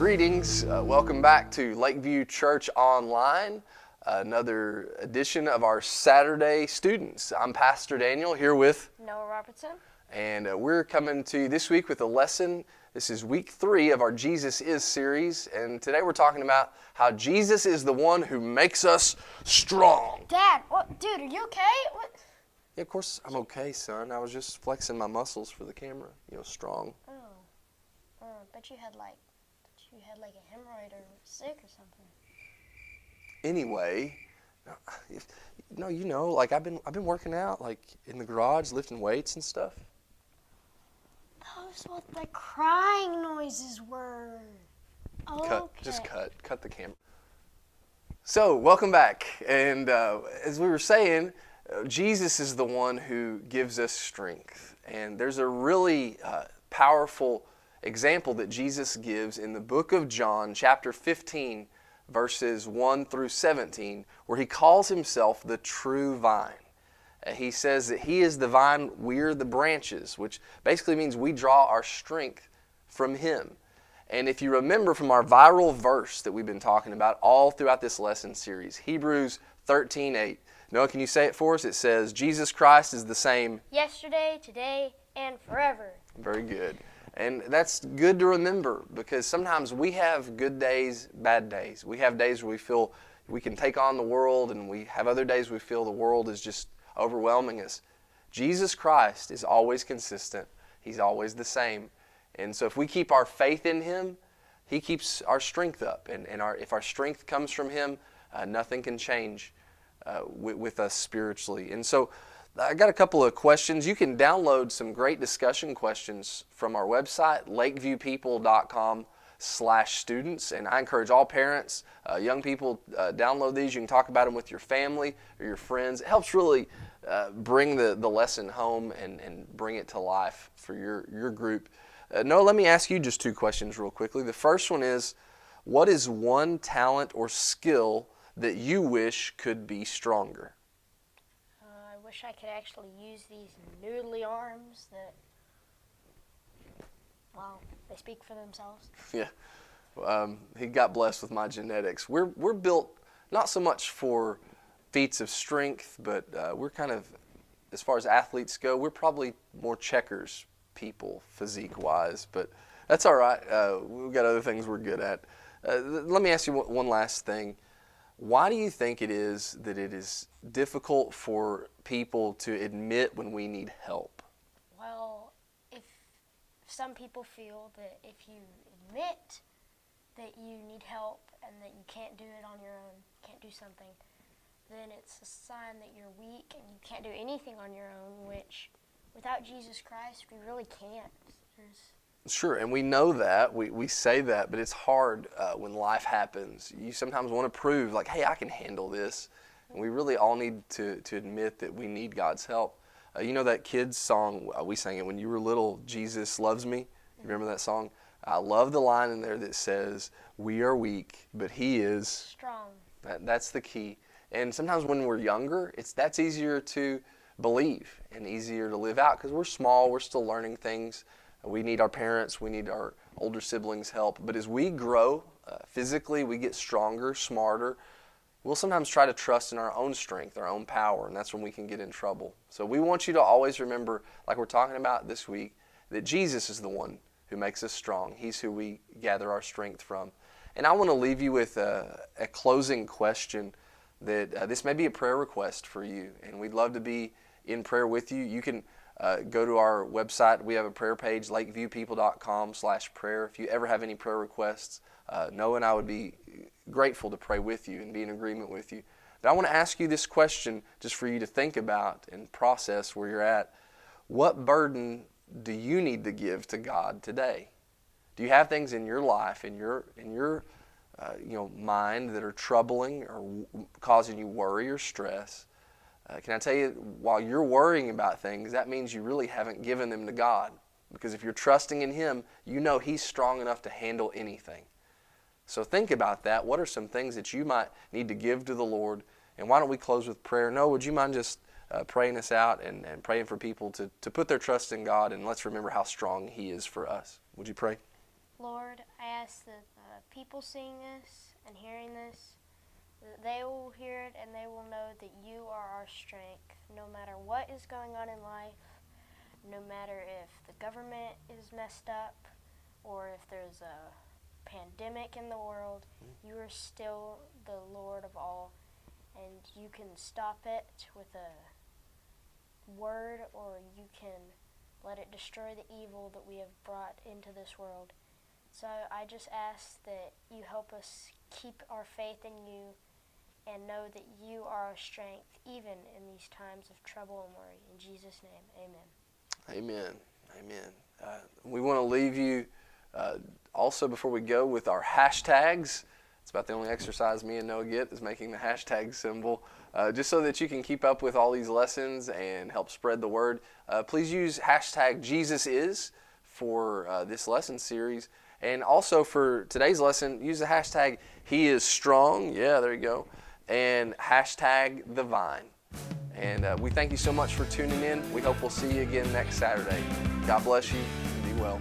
Greetings. Welcome back to Lakeview Church Online, another edition of our Saturday Students. I'm Pastor Daniel here with Noah Robertson. And we're coming to you this week with a lesson. This is week 3 of our Jesus Is series, and today we're talking about how Jesus is the one who makes us strong. Dad, what, dude, are you okay? What? Yeah, of course I'm okay, son. I was just flexing my muscles for the camera. Strong. Bet you had like a hemorrhoid or sick or something. Anyway, I've been working out, like in the garage, lifting weights and stuff. That was what the crying noises were. Cut the camera. So, welcome back. And as we were saying, Jesus is the one who gives us strength. And there's a really powerful example that Jesus gives in the book of John, chapter 15, verses 1 through 17, where he calls himself the true vine. He says that he is the vine, we're the branches, which basically means we draw our strength from him. And if you remember from our viral verse that we've been talking about all throughout this lesson series, Hebrews 13:8. Noah, can you say it for us? It says, Jesus Christ is the same yesterday, today, and forever. Very good. And that's good to remember, because sometimes we have good days, bad days. We have days where we feel we can take on the world, and we have other days we feel the world is just overwhelming us. Jesus Christ is always consistent. He's always the same. And so if we keep our faith in him, he keeps our strength up. And if our strength comes from him, nothing can change with us spiritually. And so I got a couple of questions. You can download some great discussion questions from our website, lakeviewpeople.com/students. And I encourage all parents, young people, download these. You can talk about them with your family or your friends. It helps really bring the lesson home and bring it to life for your group. Noah, let me ask you just 2 questions real quickly. The first one is, what is one talent or skill that you wish could be stronger? I wish I could actually use these noodly arms that, well, they speak for themselves. Yeah, he got blessed with my genetics. We're built not so much for feats of strength, but we're kind of, as far as athletes go, we're probably more checkers people physique-wise, but that's all right. We've got other things we're good at. Let me ask you one last thing. Why do you think it is that it is difficult for people to admit when we need help? Well, if some people feel that if you admit that you need help and that you can't do it on your own, can't do something, then it's a sign that you're weak and you can't do anything on your own, which without Jesus Christ, we really can't. Sure, and we know that. We say that, but it's hard when life happens. You sometimes want to prove, like, hey, I can handle this. And we really all need to admit that we need God's help. You know that kids' song, we sang it when you were little, Jesus Loves Me? You remember that song? I love the line in there that says, we are weak, but he is strong. That's the key. And sometimes when we're younger, that's easier to believe and easier to live out, because we're small, we're still learning things. We need our parents, we need our older siblings' help. But as we grow physically, we get stronger, smarter, we'll sometimes try to trust in our own strength, our own power, and that's when we can get in trouble. So we want you to always remember, like we're talking about this week, that Jesus is the one who makes us strong. He's who we gather our strength from. And I want to leave you with a closing question that this may be a prayer request for you, and we'd love to be in prayer with you. You can go to our website. We have a prayer page, lakeviewpeople.com/prayer. If you ever have any prayer requests, Noah and I would be grateful to pray with you and be in agreement with you. But I want to ask you this question just for you to think about and process where you're at. What burden do you need to give to God today? Do you have things in your life, in your mind that are troubling or causing you worry or stress? Can I tell you, while you're worrying about things, that means you really haven't given them to God. Because if you're trusting in him, you know he's strong enough to handle anything. So think about that. What are some things that you might need to give to the Lord? And why don't we close with prayer? Noah, would you mind just praying us out and praying for people to put their trust in God, and let's remember how strong he is for us. Would you pray? Lord, I ask that people seeing this and hearing this, that they will hear it and they will know that you are our strength, no matter what is going on in life, no matter if the government is messed up or if there's a pandemic in the world, you are still the Lord of all, and you can stop it with a word, or you can let it destroy the evil that we have brought into this world. So I just ask that you help us keep our faith in you and know that you are our strength even in these times of trouble and worry. In Jesus' name, amen. Amen. Amen. We want to leave you also before we go with our hashtags. It's about the only exercise me and Noah get is making the hashtag symbol. Just so that you can keep up with all these lessons and help spread the word. Please use hashtag JesusIs for this lesson series. And also for today's lesson, use the hashtag HeIsStrong. Yeah, there you go. And hashtag The Vine. And we thank you so much for tuning in. We hope we'll see you again next Saturday. God bless you and be well.